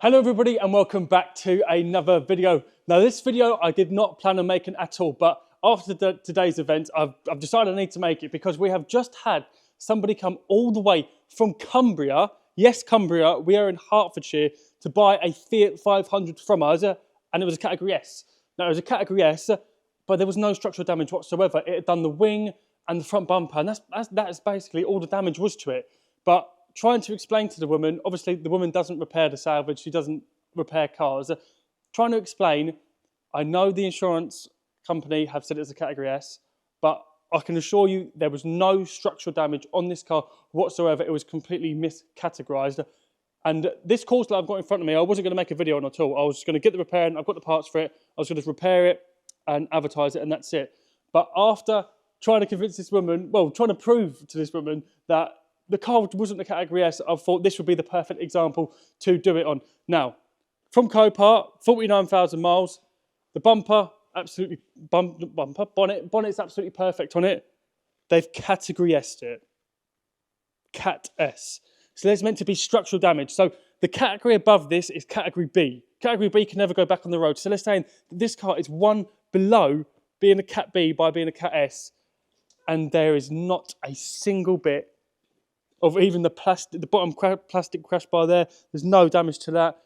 Hello everybody and welcome back to another video. Now this video I did not plan on making at all, but after today's event I've decided I need to make it because we have just had somebody come all the way from Cumbria, yes Cumbria, we are in Hertfordshire, to buy a Fiat 500 from us, and it was a category S. Now it was a category S, but there was no structural damage whatsoever. It had done the wing and the front bumper, and that's basically all the damage was to it. But trying to explain to the woman, obviously the woman doesn't repair the salvage, she doesn't repair cars. Trying to explain, I know the insurance company have said it's a category S, but I can assure you there was no structural damage on this car whatsoever. It was completely miscategorized. And this course that I've got in front of me, I wasn't going to make a video on at all. I was just going to get the repair, and I've got the parts for it. I was going to repair it and advertise it, and that's it. But after trying to convince this woman, well, trying to prove to this woman that the car wasn't the category S, I thought this would be the perfect example to do it on. Now, from Copart, 49,000 miles. The bumper, absolutely, bonnet's absolutely perfect on it. They've category S'd it. Cat S. So there's meant to be structural damage. So the category above this is category B. Category B can never go back on the road. So they're saying that this car is one below being a Cat B by being a Cat S. And there is not a single bit of even the bottom plastic crash bar there. There's no damage to that.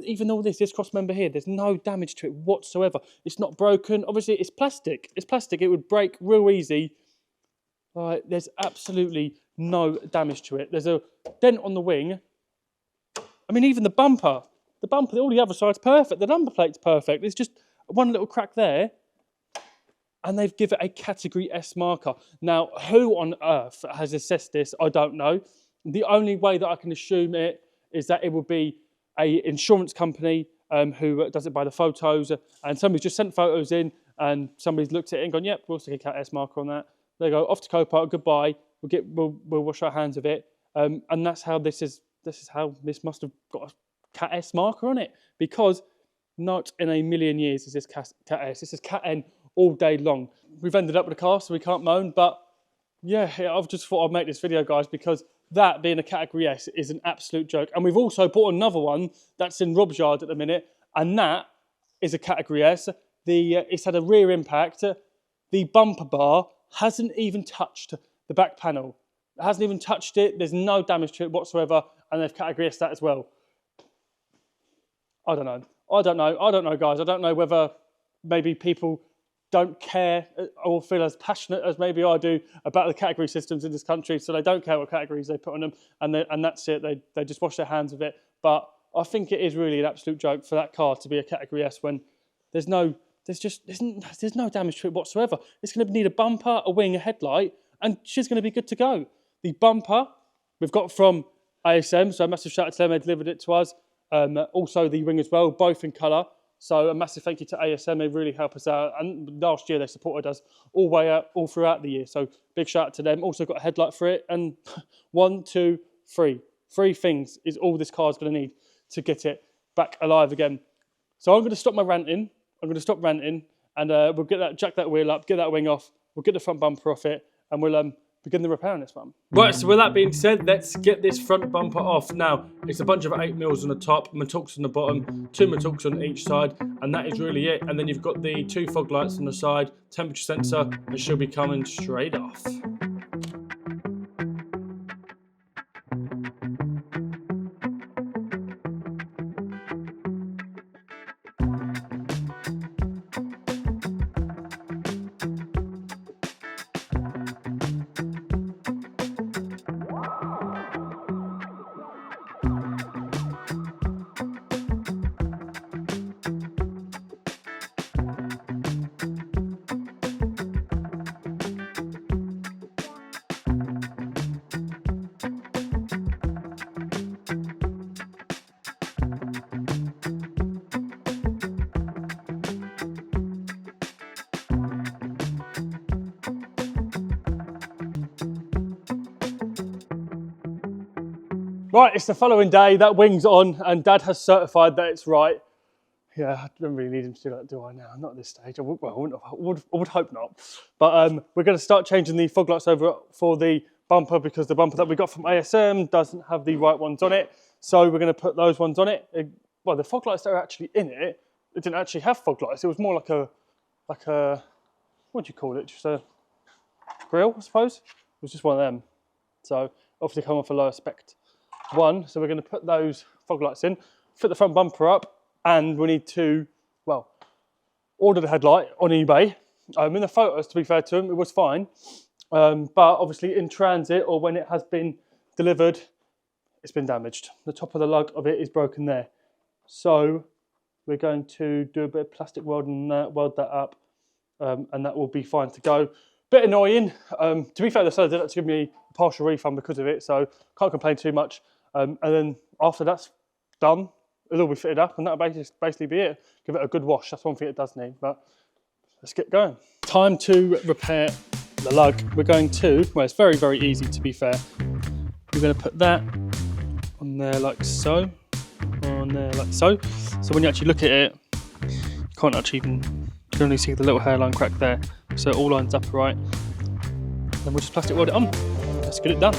Even all this cross member here, there's no damage to it whatsoever. It's not broken. Obviously, it's plastic. It's plastic. It would break real easy. There's absolutely no damage to it. There's a dent on the wing. I mean, even the bumper, all the other side's perfect. The number plate's perfect. There's just one little crack there. And they've given it a category S marker. Now, who on earth has assessed this? I don't know. The only way that I can assume it is that it would be an insurance company who does it by the photos, and somebody's just sent photos in, and somebody's looked at it and gone, yep, we'll stick a Cat S marker on that. They go off to Copart, goodbye. We'll wash our hands of it, and that's how this is how this must have got a Cat S marker on it, because not in a million years is this Cat S. This is Cat N all day long. We've ended up with a car, so we can't moan, but yeah, I've just thought I'd make this video, guys, because that being a category S is an absolute joke. And we've also bought another one that's in Rob's yard at the minute, and that is a category S. It's had a rear impact. The bumper bar hasn't even touched the back panel. It hasn't even touched it. There's no damage to it whatsoever, and they've category S that as well. I don't know, guys. I don't know whether maybe people don't care or feel as passionate as maybe I do about the category systems in this country, so they don't care what categories they put on them, and that's it. They just wash their hands of it. But I think it is really an absolute joke for that car to be a category S when there's no damage to it whatsoever. It's going to need a bumper, a wing, a headlight, and she's going to be good to go. The bumper we've got from ASM, so a massive shout out to them. They delivered it to us. Also the wing as well, both in colour. So a massive thank you to ASM, they really help us out. And last year they supported us all throughout the year. So big shout out to them. Also got a headlight for it. And 1, 2, 3. 3 things is all this car is going to need to get it back alive again. So I'm going to stop my ranting. I'm going to stop ranting, and we'll jack that wheel up, get that wing off. We'll get the front bumper off it, and we'll begin the repair on this one. Right, so with that being said, let's get this front bumper off. Now, it's a bunch of 8mm on the top, Matooks on the bottom, 2 Matooks on each side, and that is really it. And then you've got the 2 fog lights on the side, temperature sensor, and she'll be coming straight off. Right, it's the following day, that wing's on, and Dad has certified that it's right. Yeah, I don't really need him to do that, do I now? Not at this stage. I would hope not. But we're going to start changing the fog lights over for the bumper, because the bumper that we got from ASM doesn't have the right ones on it. So we're going to put those ones on it. well, the fog lights that are actually in it, it didn't actually have fog lights. It was more like a, what do you call it? Just a grill, I suppose. It was just one of them. So obviously come off a lower spec one. So we're going to put those fog lights in, fit the front bumper up, and we need to, well, order the headlight on eBay. In the photos, to be fair to them, it was fine. But obviously in transit or when it has been delivered, it's been damaged. The top of the lug of it is broken there. So we're going to do a bit of plastic welding, weld that up, and that will be fine to go. Bit annoying. To be fair, the seller did actually give me a partial refund because of it, so can't complain too much. And then after that's done, it'll all be fitted up, and that'll basically be it. Give it a good wash. That's one thing it does need, but let's get going. Time to repair the lug. We're going to, well, it's very, very easy to be fair. We're going to put that on there like so, on there like so. So when you actually look at it, you can't actually even, you can only see the little hairline crack there. So it all lines up right. Then we'll just plastic weld it on. Let's get it done.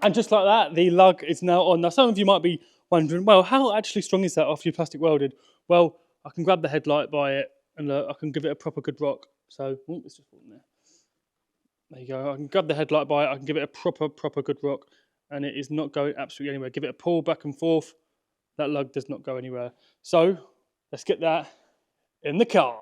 And just like that, the lug is now on. Now, some of you might be wondering, well, how actually strong is that after you plastic welded? Well, I can grab the headlight by it and I can give it a proper good rock. So, it's just falling there. There you go. I can grab the headlight by it. I can give it a proper good rock, and it is not going absolutely anywhere. Give it a pull back and forth. That lug does not go anywhere. So, let's get that in the car.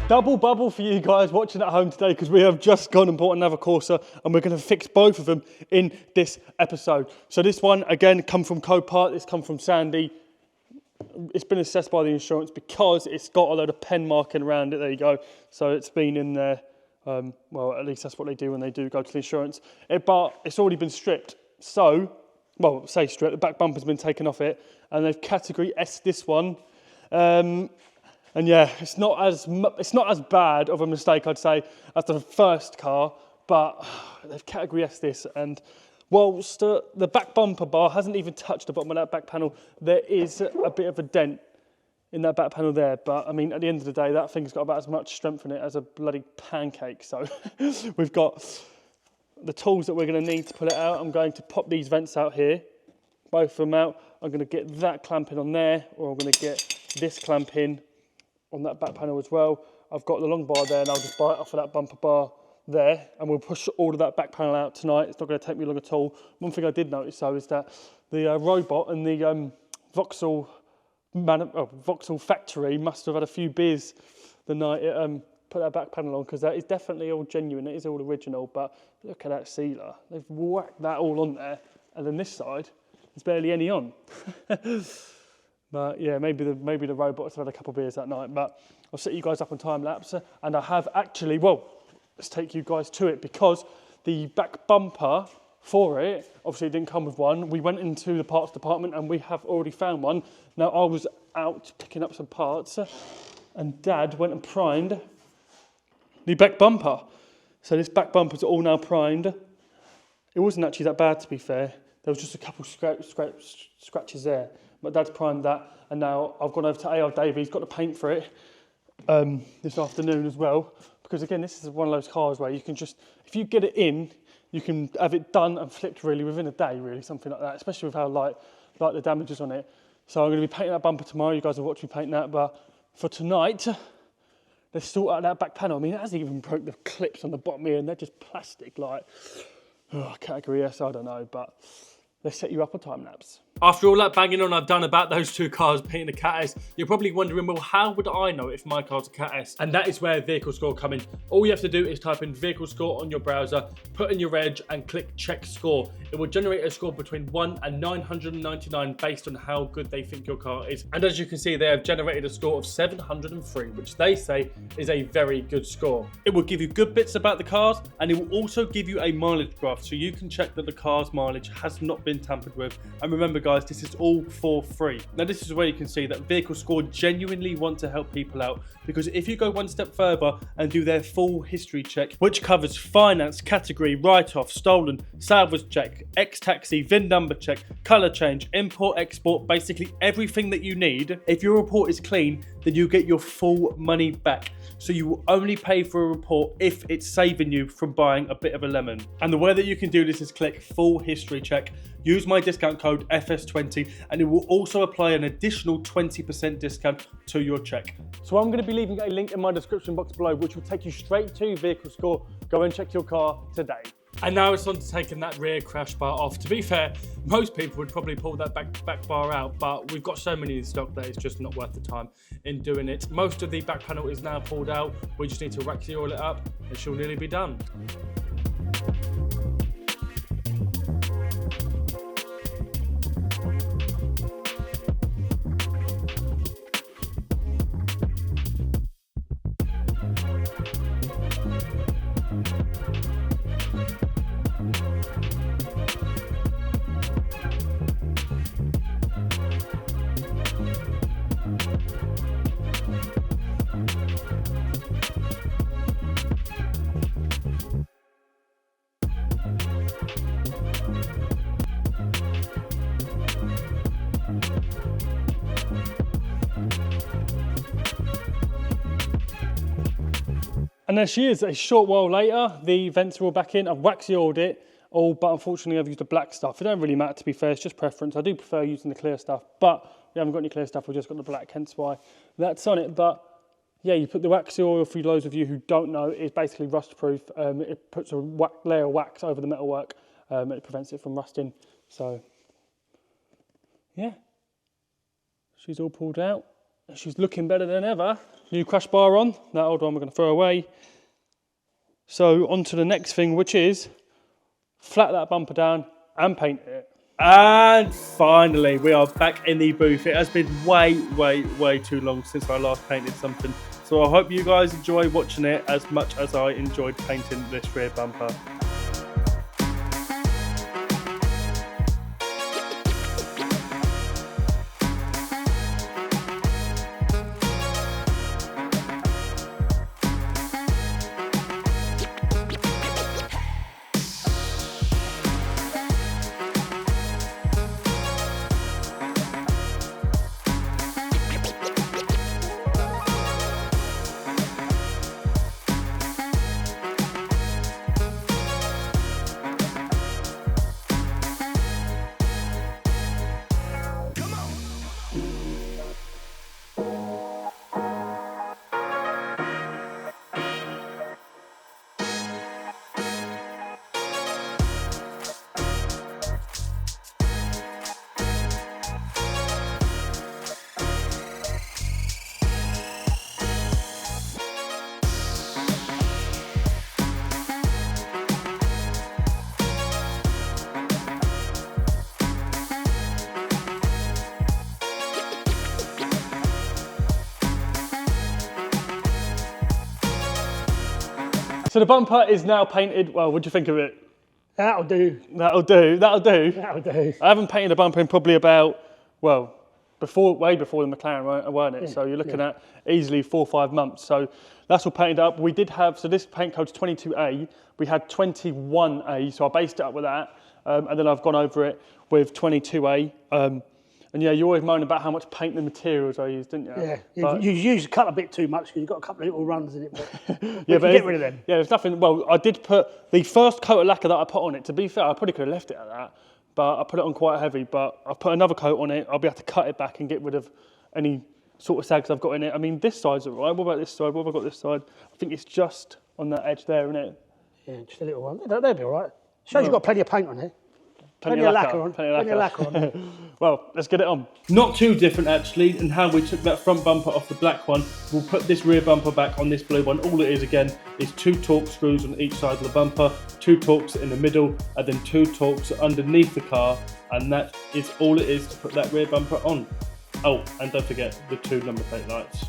Double bubble for you guys watching at home today, because we have just gone and bought another Corsa and we're going to fix both of them in this episode. So this one, again, come from Copart, it's come from Sandy. It's been assessed by the insurance because it's got a load of pen marking around it, there you go. So it's been in there, well, at least that's what they do when they do go to the insurance. But it's already been stripped. So, well, say stripped, the back bumper's been taken off it and they've category S this one. And yeah, it's not as bad of a mistake, I'd say, as the first car, but they've category S this, and whilst the back bumper bar hasn't even touched the bottom of that back panel, there is a bit of a dent in that back panel there. But I mean, at the end of the day, that thing's got about as much strength in it as a bloody pancake. So we've got the tools that we're going to need to pull it out. I'm going to pop these vents out here, both of them out. I'm going to get that clamp in on there, or I'm going to get this clamp in on that back panel as well. I've got the long bar there, and I'll just bite off of that bumper bar there, and we'll push all of that back panel out tonight. It's not going to take me long at all. One thing I did notice though is that the robot and the Vauxhall factory must have had a few beers the night it put that back panel on, because that is definitely all genuine. It is all original, but look at that sealer. They've whacked that all on there, and then this side, there's barely any on. But yeah, maybe the robots have had a couple of beers that night. But I'll set you guys up on time lapse, and I have actually, well, let's take you guys to it, because the back bumper for it, obviously it didn't come with one. We went into the parts department and we have already found one. Now I was out picking up some parts, and Dad went and primed the back bumper. So this back bumper's all now primed. It wasn't actually that bad, to be fair. There was just a couple scratches there. But Dad's primed that, and now I've gone over to A.R. Davies, got the paint for it, this afternoon as well, because again, this is one of those cars where you can just, if you get it in, you can have it done and flipped really within a day, really, something like that, especially with how light the damage is on it. So I'm going to be painting that bumper tomorrow. You guys will watch me paint that, but for tonight, let's sort out that back panel. I mean, it hasn't even broke the clips on the bottom here, and they're just plastic, like, category S, I don't know, but let's set you up a time lapse. After all that banging on I've done about those two cars being a Cat S, you're probably wondering, well, how would I know if my car's a Cat S? And that is where vehicle score come in. All you have to do is type in vehicle score on your browser, put in your reg and click check score. It will generate a score between 1 and 999 based on how good they think your car is. And as you can see, they have generated a score of 703, which they say is a very good score. It will give you good bits about the cars, and it will also give you a mileage graph so you can check that the car's mileage has not been tampered with. And remember guys, this is all for free. Now this is where you can see that Vehicle Score genuinely want to help people out, because if you go one step further and do their full history check, which covers finance, category, write-off, stolen, salvage check, ex-taxi, VIN number check, colour change, import, export, basically everything that you need, if your report is clean, then you get your full money back. So you will only pay for a report if it's saving you from buying a bit of a lemon. And the way that you can do this is click full history check, use my discount code FS20, and it will also apply an additional 20% discount to your check. So I'm going to be leaving a link in my description box below, which will take you straight to Vehicle Score. Go and check your car today. And now it's on to taking that rear crash bar off. To be fair, most people would probably pull that back bar out, but we've got so many in stock that it's just not worth the time in doing it. Most of the back panel is now pulled out. We just need to wax the oil it up and she'll nearly be done. And there she is. A short while later, the vents are all back in. I've waxy-oiled it all, but unfortunately I've used the black stuff. It don't really matter, to be fair, it's just preference. I do prefer using the clear stuff, but we haven't got any clear stuff, we've just got the black, hence why that's on it. But yeah, you put the waxy oil, for those of you who don't know, is basically rust proof. It puts a layer of wax over the metalwork, and it prevents it from rusting. So yeah, she's all pulled out. She's looking better than ever. New crash bar on, that old one we're going to throw away. So on to the next thing, which is flat that bumper down and paint it. And finally, we are back in the booth. It has been way too long since I last painted something. So I hope you guys enjoy watching it as much as I enjoyed painting this rear bumper. So the bumper is now painted. Well, what do you think of it? That'll do. That'll do, that'll do. That'll do. I haven't painted a bumper in probably about, well, way before the McLaren, weren't it? Yeah, So you're looking at easily 4 or 5 months. So that's all painted up. We did have, so this paint code's 22A. We had 21A, so I based it up with that. And then I've gone over it with 22A. And yeah, you always moan about how much paint and materials I use, didn't you? Yeah, But, you use a cut a bit too much because you've got a couple of little runs in it. But yeah, but get rid of them. Yeah, there's nothing. Well, I did put the first coat of lacquer that I put on it. To be fair, I probably could have left it at that, but I put it on quite heavy. But I put another coat on it. I'll be able to cut it back and get rid of any sort of sags I've got in it. I mean, this side's all right. What about this side? What have I got this side? I think it's just on that edge there, isn't it? Yeah, just a little one. They'll be all right. Shows you've got plenty of paint on here. Plenty of lacquer on. Plenty of lacquer on. Well, let's get it on. Not too different actually in how we took that front bumper off the black one. We'll put this rear bumper back on this blue one. All it is again is 2 Torx screws on each side of the bumper, 2 Torx in the middle, and then 2 Torx underneath the car, and that is all it is to put that rear bumper on. Oh, and don't forget the 2 number plate lights.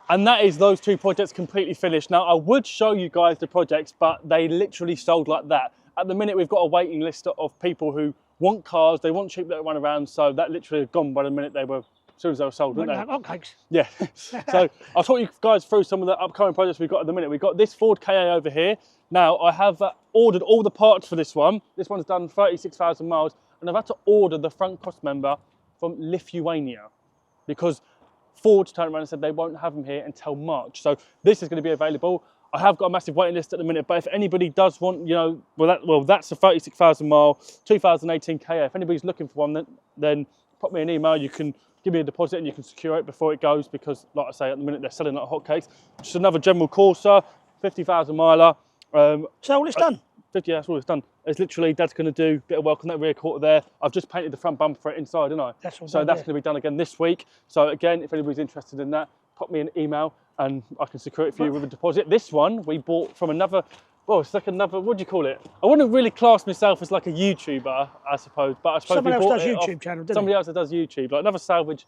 And that is those 2 projects completely finished. Now, I would show you guys the projects, but they literally sold like that. At the minute, we've got a waiting list of people who want cars, they want cheap little run around, so that literally had gone by the minute as soon as they were sold, weren't they? Hotcakes. Yeah. So I'll talk you guys through some of the upcoming projects we've got at the minute. We've got this Ford Ka over here. Now, I have ordered all the parts for this one. This one's done 36,000 miles, and I've had to order the front cross member from Lithuania because Ford turned around and said they won't have them here until March. So this is going to be available. I have got a massive waiting list at the minute, but if anybody does want, you know, that's a 36,000 mile, 2018 Ka. If anybody's looking for one, then pop me an email. You can give me a deposit and you can secure it before it goes because, like I say, at the minute they're selling like hotcakes. Just another general Corsa, 50,000 miler. So all it's done? 50, yeah, that's all it's done. It's literally, Dad's going to do a bit of work on that rear quarter there. I've just painted the front bumper for it inside, didn't I? That's all so done, that's yeah. going to be done again this week. So again, if anybody's interested in that, pop me an email and I can secure it for you with a deposit. This one we bought from another, well, it's like another, what do you call it? I wouldn't really class myself as like a YouTuber, I suppose, but I suppose Someone else does it YouTube off, channel, doesn't somebody else that does YouTube, like another salvage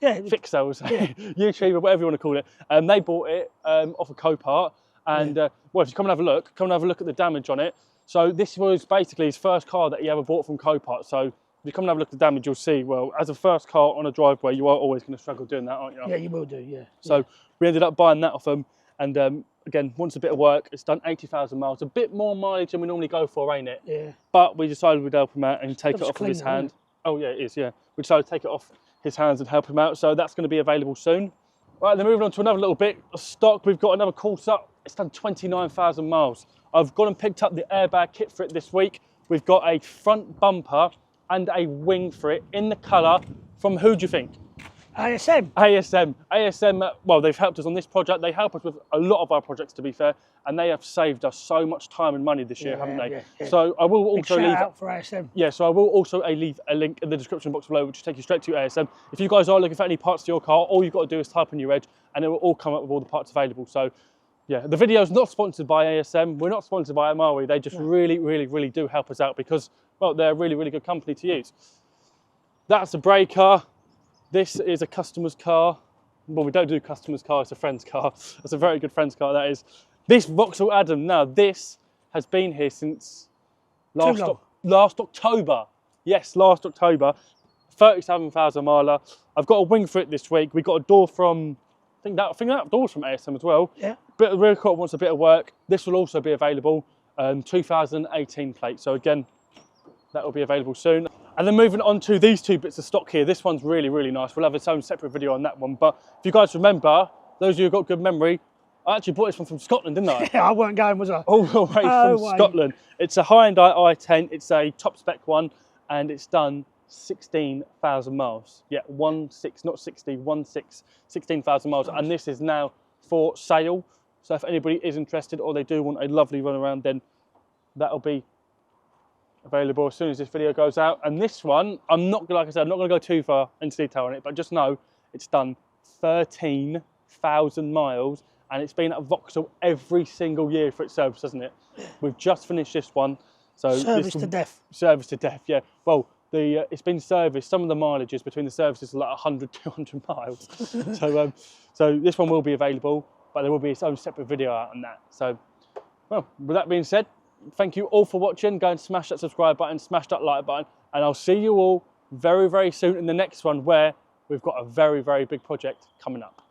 yeah, fixer, I would say, YouTuber, whatever you want to call it. They bought it off a Copart, and well, if you come and have a look at the damage on it. So this was basically his first car that he ever bought from Copart. So if you come and have a look at the damage, you'll see, well, as a first car on a driveway, you are always going to struggle doing that, aren't you? Yeah, you will do, yeah. So we ended up buying that off him. And again, wants a bit of work. It's done 80,000 miles, a bit more mileage than we normally go for, ain't it? Yeah. But we decided we'd help him out and take it off of his clean, hand. Oh yeah, it is, yeah. We decided to take it off his hands and help him out. So that's going to be available soon. Right, then moving on to another little bit of stock. We've got another Corsa. It's done 29,000 miles. I've gone and picked up the airbag kit for it this week. We've got a front bumper and a wing for it in the colour from who do you think? ASM. ASM, well, they've helped us on this project. They help us with a lot of our projects, to be fair, and they have saved us so much time and money this year, haven't they? Yeah. So I will also Big leave shout out for ASM. Yeah, so I will also leave a link in the description box below, which will take you straight to ASM. If you guys are looking for any parts to your car, all you've got to do is type in your reg, and it will all come up with all the parts available. So, yeah, the video is not sponsored by ASM. We're not sponsored by them, are we? They just really do help us out because, well, they're a really good company to use. That's a breaker. This is a customer's car. Well, we don't do customer's car, it's a friend's car. It's a very good friend's car, that is. This Vauxhall Adam, now this has been here since last October. Yes, last October. 37,000 miler. I've got a wing for it this week. We got a door from, I think that door's from ASM as well. Yeah. But the rear quarter wants a bit of work. This will also be available, 2018 plate. So again, that will be available soon. And then moving on to these 2 bits of stock here. This one's really nice. We'll have its own separate video on that one. But if you guys remember, those of you who've got good memory, I actually bought this one from Scotland, didn't I? Yeah, I weren't going, was I? All the way from Scotland. It's a Hyundai i10. It's a top spec one, and it's done 16,000 miles. Yeah, 16, not 60, 16,000 miles. And this is now for sale. So if anybody is interested or they do want a lovely run around, then that'll be available as soon as this video goes out. And this one, I'm not going to go too far into detail on it, but just know it's done 13,000 miles, and it's been at Vauxhall every single year for its service, hasn't it? We've just finished this one. So service to death. Service to death, yeah. Well, it's been serviced. Some of the mileages between the services are like 100, 200 miles. So this one will be available, but there will be its own separate video out on that. So, well, with that being said, thank you all for watching. Go and smash that subscribe button, smash that like button, and I'll see you all very, very soon in the next one where we've got a very, very big project coming up.